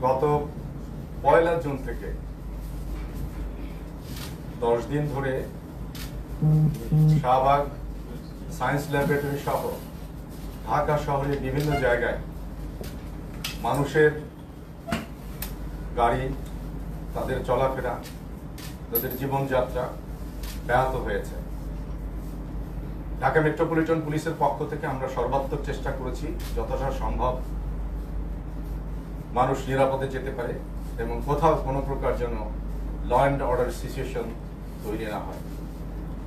গত 1 জুন থেকে 10 দিন ধরে শাহবাগ সায়েন্স ল্যাবরেটরি সহ ঢাকা শহরের বিভিন্ন জায়গায় মানুষের গাড়ি, তাদের চলাফেরা, তাদের জীবনযাত্রা ব্যাহত হয়েছে। ঢাকা মেট্রোপলিটন পুলিশের পক্ষ থেকে আমরা সর্বাত্মক চেষ্টা করেছি যতটা সম্ভব মানুষ নিরাপদে যেতে পারে এবং কোথাও কোনো প্রকার যেন ল অ্যান্ড অর্ডার সিচুয়েশন তৈরি না হয়।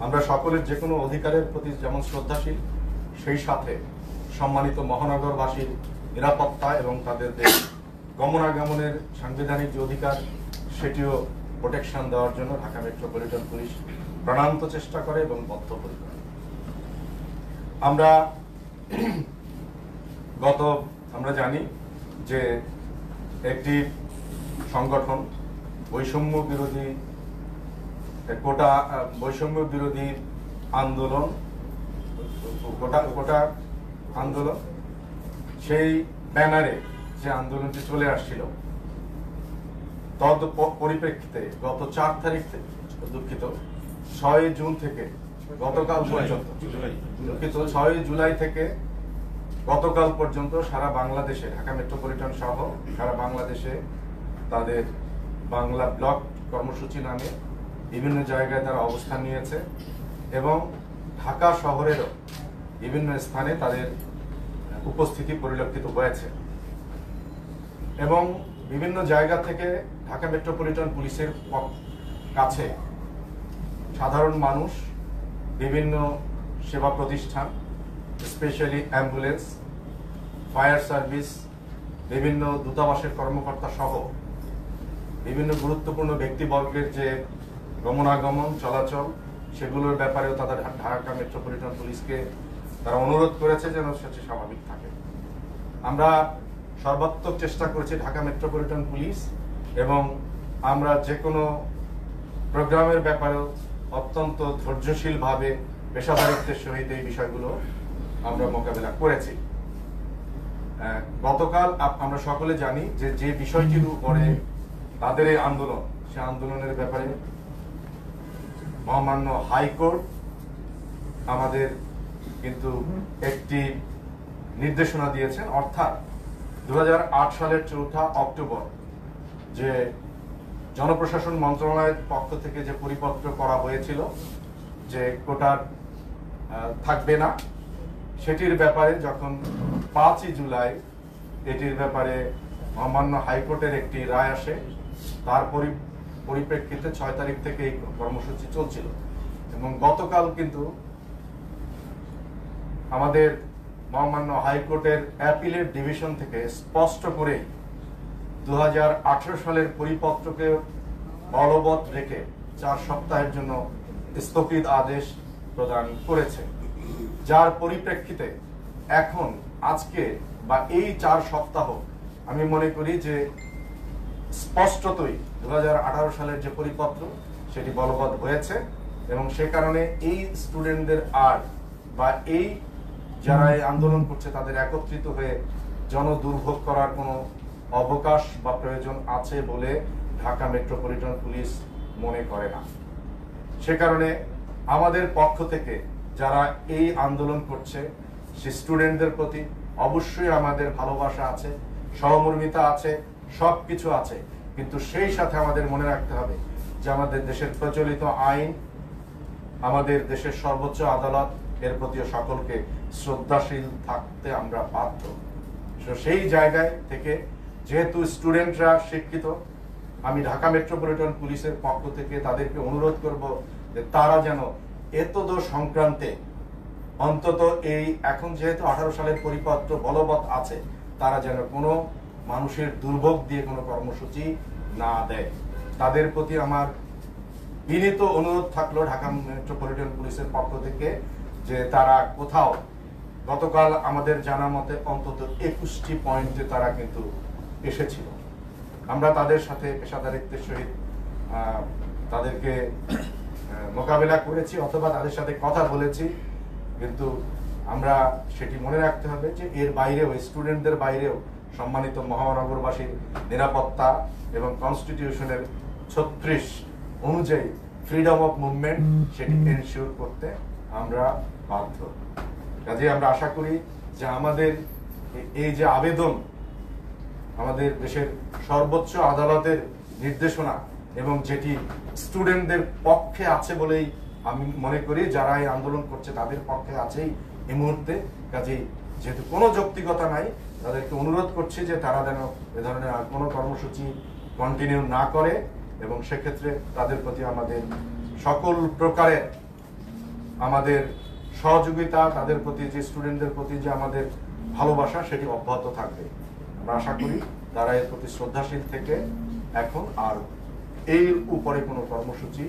আমরা সকলের যে কোনো অধিকারের প্রতি যেমন শ্রদ্ধাশীল, সেই সাথে সম্মানিত মহানগরবাসীর নিরাপত্তা এবং তাদের গমনাগমনের সাংবিধানিক যে অধিকার সেটিও প্রোটেকশন দেওয়ার জন্য ঢাকা মেট্রোপলিটন পুলিশ প্রাণান্ত চেষ্টা করে এবং বদ্ধপরিকর। আমরা জানি যে একটি সংগঠন বৈষম্য বিরোধী আন্দোলন কোটা আন্দোলন, সেই ব্যানারে যে আন্দোলনটি চলে আসছিল, তদ পরিপ্রেক্ষিতে গত 6 জুন থেকে গতকাল পর্যন্ত 6 জুলাই থেকে গতকাল পর্যন্ত সারা বাংলাদেশে ঢাকা মেট্রোপলিটন সহ সারা বাংলাদেশে তাদের বাংলা ব্লক কর্মসূচি নামে বিভিন্ন জায়গায় তারা অবস্থান নিয়েছে এবং ঢাকা শহরেরও বিভিন্ন স্থানে তাদের উপস্থিতি পরিলক্ষিত হয়েছে এবং বিভিন্ন জায়গা থেকে ঢাকা মেট্রোপলিটন পুলিশের কাছে সাধারণ মানুষ, বিভিন্ন সেবা প্রতিষ্ঠান, স্পেশালি অ্যাম্বুলেন্স, ফায়ার সার্ভিস, বিভিন্ন দূতাবাসের কর্মকর্তা সহ বিভিন্ন গুরুত্বপূর্ণ ব্যক্তিবর্গের যে গমনাগমন চলাচল, সেগুলোর ব্যাপারেও তাদের ঢাকা মেট্রোপলিটন পুলিশকে তারা অনুরোধ করেছে যেন সেটি স্বাভাবিক থাকে। আমরা সর্বাত্মক চেষ্টা করেছি ঢাকা মেট্রোপলিটন পুলিশ, এবং আমরা যে কোনো প্রোগ্রামের ব্যাপারেও অত্যন্ত ধৈর্যশীলভাবে পেশাদারিত্বের সহিত এই বিষয়গুলো আমরা মোকাবেলা করেছি। গতকাল আমরা সকলে জানি যে বিষয়টির উপরে তাদের এই আন্দোলন, সে আন্দোলনের ব্যাপারে মহামান্য হাইকোর্ট আমাদের কিন্তু একটি নির্দেশনা দিয়েছেন, অর্থাৎ 2008 সালের 4 অক্টোবর যে জনপ্রশাসন মন্ত্রণালয়ের পক্ষ থেকে যে পরিপত্র করা হয়েছিল যে কোটার থাকবে না, সেটির ব্যাপারে যখন 5 জুলাই এটির ব্যাপারে মহামান্য হাইকোর্টের একটি রায় আসে, তার পরিপ্রেক্ষিতে 6 তারিখ থেকে এই কর্মসূচি চলছিল এবং গতকাল কিন্তু আমাদের মহামান্য হাইকোর্টের অ্যাপিলেট ডিভিশন থেকে স্পষ্ট করে 2018 সালের পরিপত্রকে বলবৎ রেখে 4 সপ্তাহের জন্য স্থগিত আদেশ প্রদান করেছে, যার পরিপ্রেক্ষিতে এখন আজকে বা এই 4 সপ্তাহ আমি মনে করি যে স্পষ্টতই 2018 সালের যে পরিপত্র সেটি বলবৎ হয়েছে এবং সে কারণে এই স্টুডেন্টদের আর বা এই যারা এই আন্দোলন করছে তাদের একত্রিত হয়ে জনদুর্ভোগ করার কোনো অবকাশ বা প্রয়োজন আছে বলে ঢাকা মেট্রোপলিটন পুলিশ মনে করে না। সে কারণে আমাদের পক্ষ থেকে যারা এই আন্দোলন করছে সে স্টুডেন্টদের প্রতি অবশ্যই আমাদের ভালোবাসা আছে, সহমর্মিতা আছে, সবকিছু আছে, কিন্তু সেই সাথে আমাদের মনে রাখতে হবে যে আমাদের দেশের প্রচলিত আইন, আমাদের দেশের সর্বোচ্চ আদালত, এর প্রতিও সকলকে শ্রদ্ধাশীল থাকতে আমরা বাধ্য। সেই জায়গায় থেকে যেহেতু স্টুডেন্টরা শিক্ষিত, আমি ঢাকা মেট্রোপলিটন পুলিশের পক্ষ থেকে তাদেরকে অনুরোধ করব যে তারা যেন এতদ সংক্রান্তে অন্তত এই এখন যেহেতু 18 সালের পরিপত্র বলবৎ আছে, তারা যেন কোনো মানুষের দুর্ভোগ দিয়ে কোনো কর্মসূচি না দেয়। তাদের প্রতি আমার বিনীত অনুরোধ থাকলো ঢাকা মেট্রোপলিটন পুলিশের পক্ষ থেকে যে তারা কোথাও গতকাল আমাদের জানা মতে অন্তত 21টি পয়েন্টে তারা কিন্তু এসেছিল। আমরা তাদের সাথে পেশাদারিত্বের সহিত তাদেরকে মোকাবেলা করেছি অথবা তাদের সাথে কথা বলেছি, কিন্তু আমরা সেটি মনে রাখতে হবে যে এর বাইরেও স্টুডেন্টদের বাইরেও সম্মানিত মহানগরবাসীর নিরাপত্তা এবং কনস্টিটিউশনের 36 অনুযায়ী ফ্রিডম অফ মুভমেন্ট সেটি এনশিওর করতে আমরা বাধ্য। কাজে আমরা আশা করি যে আমাদের এই যে আবেদন আমাদের দেশের সর্বোচ্চ আদালতের নির্দেশনা এবং যেটি স্টুডেন্টদের পক্ষে আছে বলেই আমি মনে করি, যারা এই আন্দোলন করছে তাদের পক্ষে আছেই এই মুহূর্তে। কাজেই যেহেতু কোনো যৌক্তিকতা নাই, তাদেরকে অনুরোধ করছি যে তারা যেন এ ধরনের আর কোনো কর্মসূচি কন্টিনিউ না করে এবং সেক্ষেত্রে তাদের প্রতি আমাদের সকল প্রকারের আমাদের সহযোগিতা, তাদের প্রতি যে স্টুডেন্টদের প্রতি যে আমাদের ভালোবাসা সেটি অব্যাহত থাকবে। আমরা আশা করি তারা এর প্রতি শ্রদ্ধাশীল থেকে এখন আর এর উপরে কোনো কর্মসূচি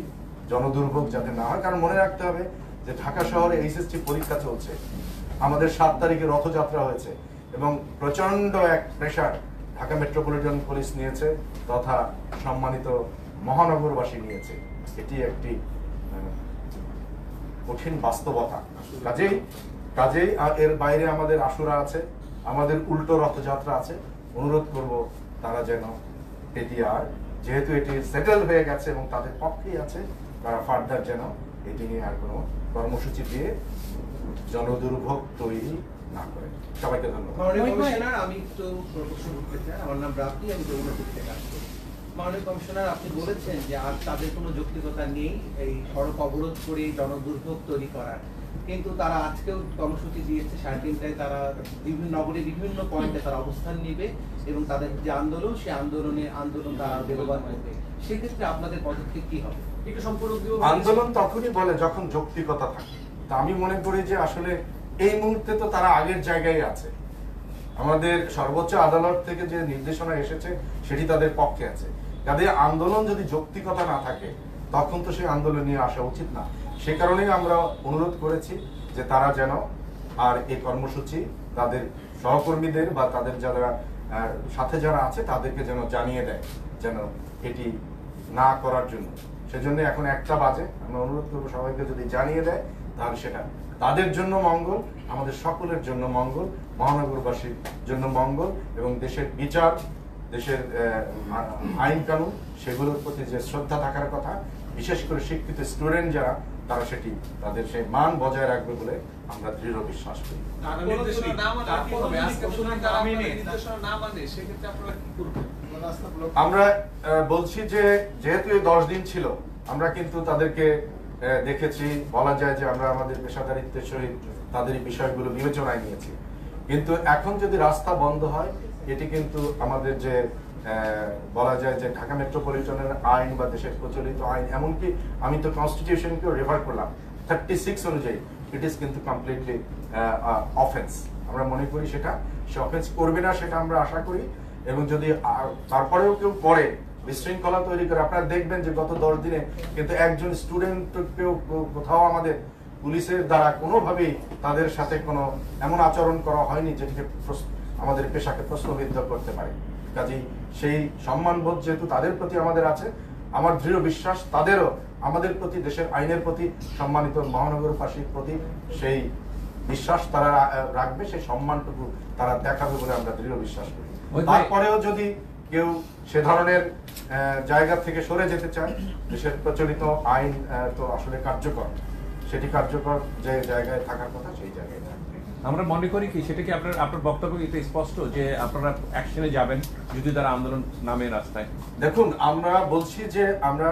জনদুর্ভোগ যাতে না হয়। কারণ মনে রাখতে হবে যে ঢাকা শহরে এইচএসসি পরীক্ষা চলছে, আমাদের 7 তারিখে রথযাত্রা হয়েছে এবং প্রচন্ড এক প্রেশার ঢাকা মেট্রোপলিটন পুলিশ নিয়েছে তথা সম্মানিত মহানগরবাসী নিয়েছে। এটি একটি কঠিন বাস্তবতা। কাজেই এর বাইরে আমাদের আশুরা আছে, আমাদের উল্টো রথযাত্রা আছে। অনুরোধ করব তারা যেন এটি আর যেহেতু এটি সেটেল হয়ে গেছে এবং তাদের পক্ষেই আছে, তারা ফার্দার যেন এটি নিয়ে আর কোনো কর্মসূচি দিয়ে জনদুর্ভোগ তৈরি না করে। সবাইকে ধন্যবাদ। আমি একটু প্রশ্ন করতে চাই। আমার নাম রাফি, আমি যমুনাপুর থেকে আসছি। মাননীয় কমিশনার, আপনি বলেছেন যে আর তাদের কোনো যৌক্তিকতা নেই এই সড়ক অবরোধ করে জনদুর্ভোগ তৈরি করার, কিন্তু তারা আজকেও কর্মসূচি দিয়েছে 3:30টায়। তারা বিভিন্ন নগরে বিভিন্ন পয়েন্টে তারা অবস্থান নেবে এবং তাদের যে আন্দোলন সেই আন্দোলন তারা বেগবান করবে। সেক্ষেত্রে আপনাদের পদক্ষেপ কি হবে? একটু সম্পূর্ণ আন্দোলন তখনই বলে যখন যৌক্তিকতা থাকে। তা আমি মনে করি যে আসলে এই মুহূর্তে তো তারা আগের জায়গায় আছে। আমাদের সর্বোচ্চ আদালত থেকে যে নির্দেশনা এসেছে সেটি তাদের পক্ষে আছে। কাজে আন্দোলন যদি যৌক্তিকতা না থাকে তখন তো সেই আন্দোলন নিয়ে আসা উচিত না। সে কারণেই আমরা অনুরোধ করেছি যে তারা যেন আর এই কর্মসূচি তাদের সহকর্মীদের বা তাদের যারা সাথে যারা আছে তাদেরকে যেন জানিয়ে দেয় যেন এটি না করার জন্য। সেজন্য এখন 1টা বাজে, আমরা অনুরোধ করবো সবাইকে যদি জানিয়ে দেয় তাহলে সেটা তাদের জন্য মঙ্গল, আমাদের সকলের জন্য মঙ্গল, মহানগরবাসীর জন্য মঙ্গল এবং দেশের বিচার, দেশের আইন কানুন সেগুলোর প্রতি যে শ্রদ্ধা থাকার কথা, বিশেষ করে শিক্ষিত স্টুডেন্ট যারা তারা সেটি তাদের সেই মান বজায় রাখবে বলে আমরা দৃঢ় বিশ্বাস করি। আমরা বলছি যে যেহেতু এই 10 দিন ছিল, আমরা কিন্তু তাদেরকে দেখেছি, বলা যায় যে আমরা আমাদের পেশাদারিত্বের সহিত তাদের এই বিষয়গুলো বিবেচনায় নিয়েছি। কিন্তু এখন যদি রাস্তা বন্ধ হয়, এটি কিন্তু আমাদের যে বলা যায় যে ঢাকা মেট্রোপলিটনের আইন বা দেশের প্রচলিত আইন, এমনকি আমি তো কনস্টিটিউশনকেও রেফার করলাম 36 অনুযায়ী, ইট ইজ কিন্তু কমপ্লিটলি অফেন্স। আমরা মনে করি সেটা সে অফেন্স করবে না, সেটা আমরা আশা করি। এবং যদি তারপরেও কেউ করে বিশৃঙ্খলা তৈরি করে, আপনারা দেখবেন যে গত 10 দিনে কিন্তু একজন স্টুডেন্টকেও কোথাও আমাদের পুলিশের দ্বারা কোনোভাবেই তাদের সাথে কোনো এমন আচরণ করা হয়নি যেটিকে আমাদের পেশাকে প্রশ্নবিদ্ধ করতে পারে। কাজেই সেই সম্মানবোধ যেহেতু তাদের প্রতি আমাদের আছে, আমার দৃঢ় বিশ্বাস তাদেরও আমাদের প্রতি, দেশের আইনের প্রতি, সম্মানিত মহানগরবাসীর প্রতি সেই বিশ্বাস তারা রাখবে, সেই সম্মানটুকু তারা দেখাবে বলে আমরা দৃঢ় বিশ্বাস করি। তারপরেও যদি কেউ সে ধরনের জায়গা থেকে সরে যেতে চায়, দেশের প্রচলিত আইন তো আসলে কার্যকর, সেটি কার্যকর যে জায়গায় থাকার কথা সেই জায়গায় থাকবে। আমরা মনে করি কি সেটা কি আপনার বক্তব্য এটা স্পষ্ট যে আপনারা অ্যাকশনে যাবেন যদি তারা আন্দোলন নামে রাস্তায়? দেখুন, আমরা বলছি যে আমরা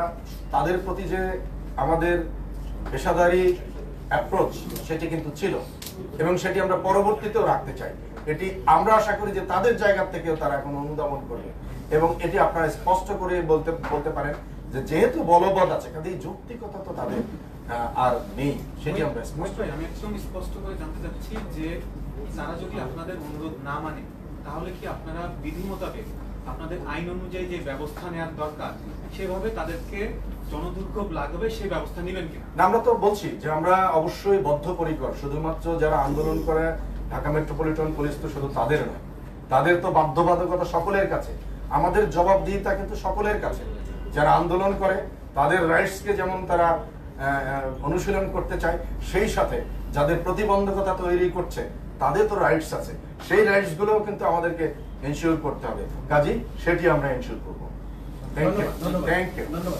তাদের প্রতি যে আমাদের পেশাদারি অ্যাপ্রোচ সেটি কিন্তু ছিল এবং সেটি আমরা পরবর্তীতেও রাখতে চাই। এটি আমরা আশা করি যে তাদের জায়গা থেকেও তারা এখন অনুধাবন করবে এবং এটি আপনারা স্পষ্ট করে বলতে পারেন যে যেহেতু বলবৎ আছে, কাজেই যৌক্তিকতা তো তাদের আর নেই, সেটি আমরা স্পষ্ট। আমি একদম স্পষ্ট করে জানতে চাচ্ছি যে তারা যদি আপনাদের অনুরোধ না মানে তাহলে কি আপনারা বিধি মোতাবেক আপনাদের আইন অনুযায়ী যে ব্যবস্থা নেওয়ার দরকার সেভাবে তাদেরকে জনদুর্ভোগ লাগবে সেই ব্যবস্থা নেবেন কিনা? না, আমরা তো বলছি যে আমরা অবশ্যই বদ্ধপরিকর। শুধুমাত্র যারা আন্দোলন করে ঢাকা মেট্রোপলিটন পুলিশ তো শুধু তাদের নয়, তাদের তো বাধ্যবাধকতা সকলের কাছে, আমাদের জবাবদিহিতা কিন্তু সকলের কাছে। যারা আন্দোলন করে তাদের রাইটসকে যেমন তারা অনুশীলন করতে চায়, সেই সাথে যাদের প্রতিবন্ধকতা তৈরি করছে তাদের তো রাইটস আছে, সেই রাইটস গুলোও কিন্তু আমাদেরকে ইনশিওর করতে হবে, কাজী সেটি আমরা ইনশিওর করবো। থ্যাংক ইউ, ধন্যবাদ, থ্যাংক ইউ। ধন্যবাদ।